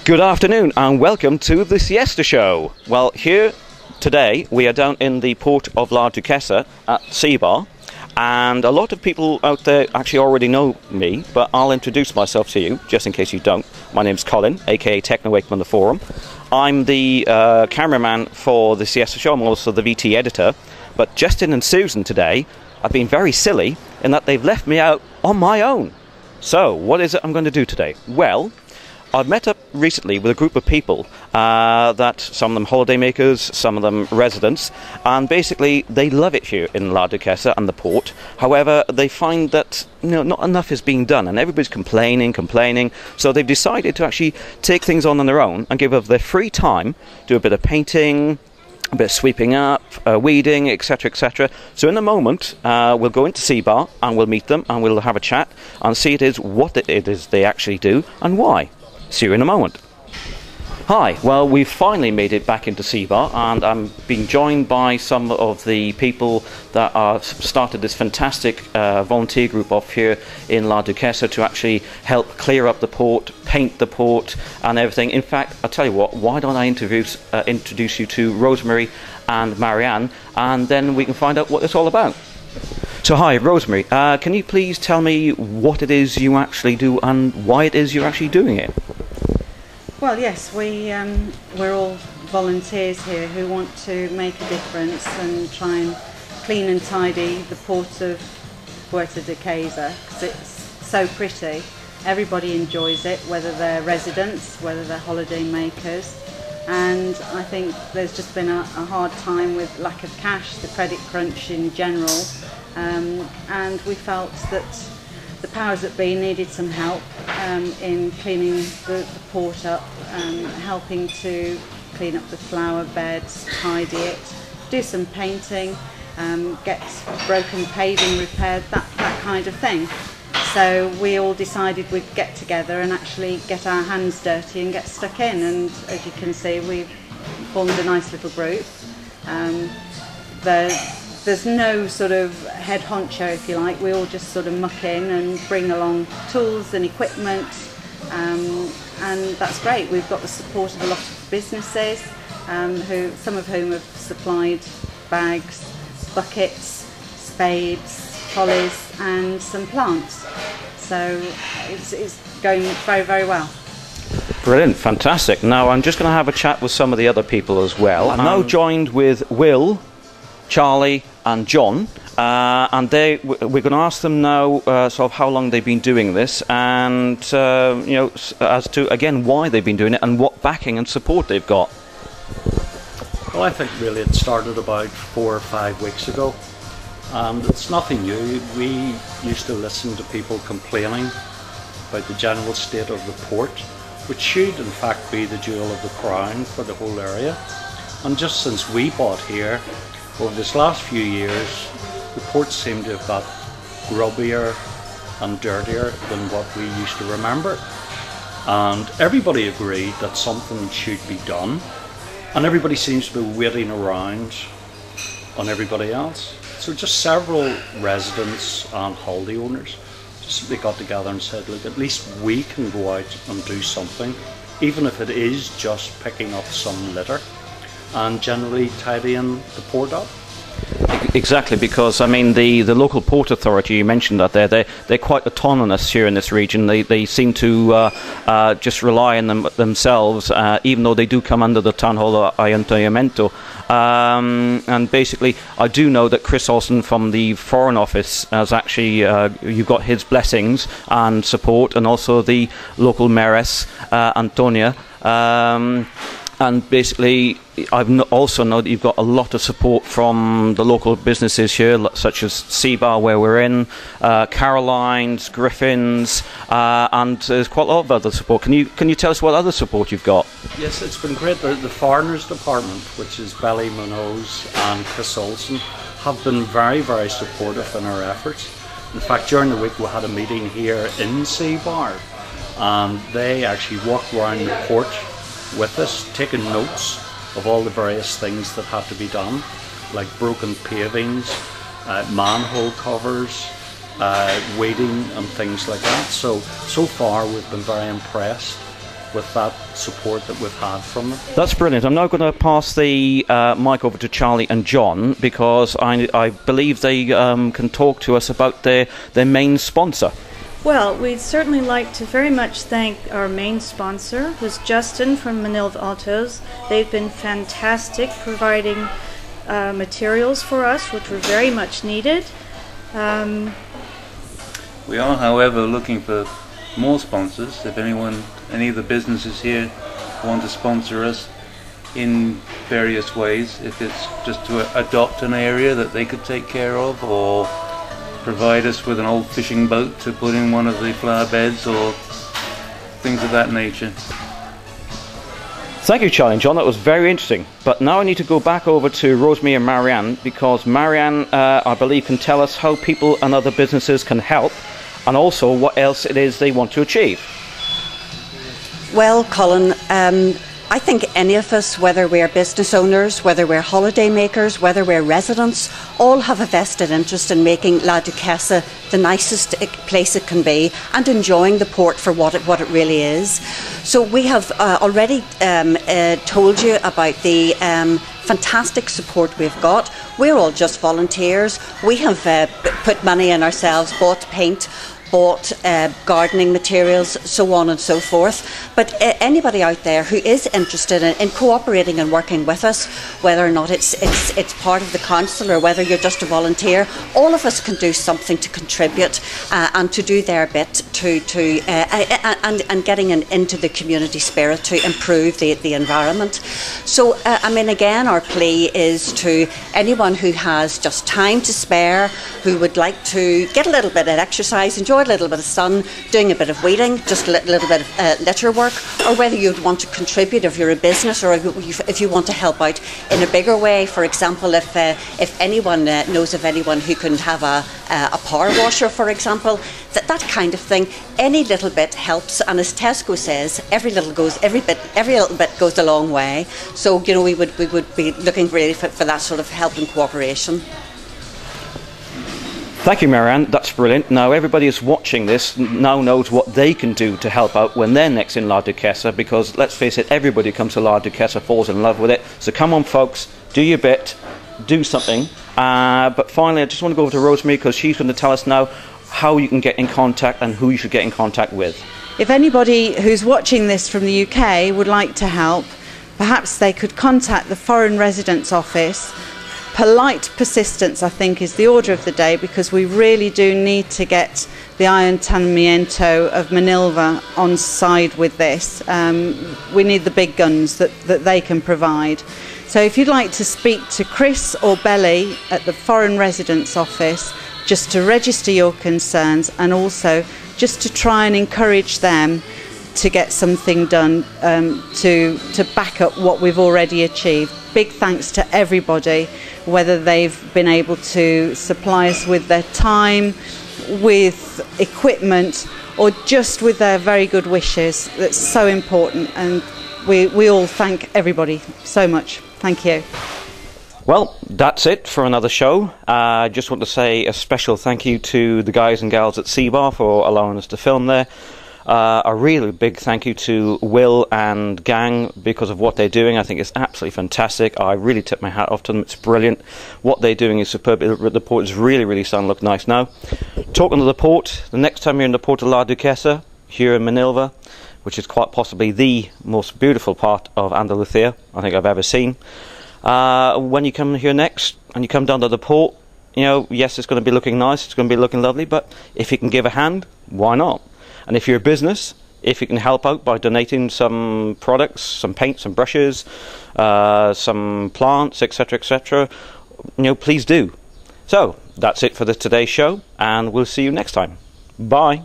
Good afternoon and welcome to the Siesta Show. Well, here today we are down in the port of La Duquesa at Seabar, and a lot of people out there actually already know me, but I'll introduce myself to you just in case you don't. My name's Colin, aka Techno Wakeman on the forum. I'm the cameraman for the Siesta Show. I'm also the VT editor, but Justin and Susan today have been very silly in that they've left me out on my own. So, what is it I'm going to do today? Well, I've met up recently with a group of people that some of them holidaymakers, some of them residents, and basically they love it here in La Duquesa and the port. However, they find that not enough is being done and everybody's complaining, so they've decided to actually take things on their own and give up their free time, do a bit of painting, a bit of sweeping up, weeding, etc, etc. So in a moment we'll go into Seabar and we'll meet them and we'll have a chat and see what it is they actually do and why. See you in a moment. Hi, well, we've finally made it back into Seabar, and I'm being joined by some of the people that have started this fantastic volunteer group off here in La Duquesa to actually help clear up the port, paint the port and everything. In fact, I'll tell you what, why don't I introduce you to Rosemary and Marianne, and then we can find out what it's all about. So hi, Rosemary, can you please tell me what it is you actually do and why it is you're actually doing it? Well, yes, we're all volunteers here who want to make a difference and try and clean and tidy the port of Duquesa because it's so pretty. Everybody enjoys it, whether they're residents, whether they're holiday makers. And I think there's just been a hard time with lack of cash, the credit crunch in general, and we felt that the powers that be needed some help in cleaning the port up, helping to clean up the flower beds, tidy it, do some painting, get broken paving repaired, that kind of thing. So we all decided we'd get together and actually get our hands dirty and get stuck in, and as you can see we've formed a nice little group. There's no sort of head honcho, if you like. We all just sort of muck in and bring along tools and equipment, and that's great. We've got the support of a lot of businesses, some of whom have supplied bags, buckets, spades, trolleys and some plants. So it's going very, very well. Brilliant, fantastic. Now I'm just going to have a chat with some of the other people as well. I'm now joined with Will, Charlie and John, and we're going to ask them now sort of how long they've been doing this, and as to again why they've been doing it and what backing and support they've got. Well, I think really it started about 4 or 5 weeks ago, and it's nothing new. We used to listen to people complaining about the general state of the port, which should in fact be the jewel of the crown for the whole area. And just since we bought here, over this last few years, the ports seem to have got grubbier and dirtier than what we used to remember. And everybody agreed that something should be done. And everybody seems to be waiting around on everybody else. So just several residents and holiday owners just simply got together and said, look, at least we can go out and do something, even if it is just picking up some litter and generally tidying the port up. Exactly, because I mean the local port authority, you mentioned that they're quite autonomous here in this region. They seem to just rely on themselves, even though they do come under the town hall of Ayuntamiento. And basically, I do know that Chris Olsen from the Foreign Office has actually you've got his blessings and support, and also the local mayoress Antonia. And basically, I've also know that you've got a lot of support from the local businesses here, such as Seabar, where we're in, Caroline's, Griffin's, and there's quite a lot of other support. Can you tell us what other support you've got? Yes, it's been great. The Foreigners Department, which is Belly Munoz and Chris Olsen, have been very, very supportive in our efforts. In fact, during the week we had a meeting here in Seabar, and they actually walked around the port with us, taking notes of all the various things that have to be done, like broken pavings, manhole covers, weeding and things like that. So far we've been very impressed with that support that we've had from them. That's brilliant. I'm now going to pass the mic over to Charlie and John, because I believe they can talk to us about their main sponsor. Well, we'd certainly like to very much thank our main sponsor, who's Justin from Manilva Autos. They've been fantastic, providing materials for us, which were very much needed. We are, however, looking for more sponsors. If any of the businesses here want to sponsor us in various ways, if it's just to adopt an area that they could take care of, or provide us with an old fishing boat to put in one of the flower beds, or things of that nature. Thank you, Charlie and John. That was very interesting. But now I need to go back over to Rosemary and Marianne, because Marianne, I believe, can tell us how people and other businesses can help, and also what else it is they want to achieve. Well, Colin, I think any of us, whether we're business owners, whether we're holiday makers, whether we're residents, all have a vested interest in making La Duquesa the nicest place it can be, and enjoying the port for what it really is. So we have already told you about the fantastic support we've got. We're all just volunteers. We have put money in ourselves, bought paint, bought gardening materials, so on and so forth. But anybody out there who is interested in cooperating and working with us, whether or not it's part of the council or whether you're just a volunteer, all of us can do something to contribute and to do their bit and getting into the community spirit to improve the environment. So I mean, again, our plea is to anyone who has just time to spare, who would like to get a little bit of exercise, enjoy a little bit of sun, doing a bit of weeding, just a little bit of litter work, or whether you'd want to contribute if you're a business, or if you want to help out in a bigger way. For example, if anyone knows of anyone who can have a power washer, for example, that kind of thing, any little bit helps. And as Tesco says, every little bit goes a long way. So you know, we would be looking really for that sort of help and cooperation. Thank you, Marianne. That's brilliant. Now everybody who's watching this now knows what they can do to help out when they're next in La Duquesa, because let's face it, everybody comes to La Duquesa falls in love with it. So come on, folks, do your bit, do something. But finally, I just want to go over to Rosemary, because she's going to tell us now how you can get in contact and who you should get in contact with. If anybody who's watching this from the UK would like to help, perhaps they could contact the Foreign Residence Office. Polite persistence, I think, is the order of the day, because we really do need to get the Ayuntamiento of Manilva on side with this. We need the big guns that they can provide. So if you'd like to speak to Chris or Belly at the Foreign Residence Office, just to register your concerns, and also just to try and encourage them to get something done to back up what we've already achieved. Big thanks to everybody, whether they've been able to supply us with their time, with equipment, or just with their very good wishes. That's so important, and we all thank everybody so much. Thank you. Well, that's it for another show. I just want to say a special thank you to the guys and gals at Seabar for allowing us to film there. A really big thank you to Will and gang because of what they're doing. I think it's absolutely fantastic. I really tip my hat off to them. It's brilliant. What they're doing is superb. The port is really starting to look nice now. Talking to the port, the next time you're in the port of La Duquesa, here in Manilva, which is quite possibly the most beautiful part of Andalusia I think I've ever seen. When you come here next and you come down to the port, you know, yes, it's going to be looking nice, it's going to be looking lovely, but if you can give a hand, why not? And if you're a business, if you can help out by donating some products, some paint, some brushes, some plants, etc., you know, please do. So that's it for today's show, and we'll see you next time. Bye.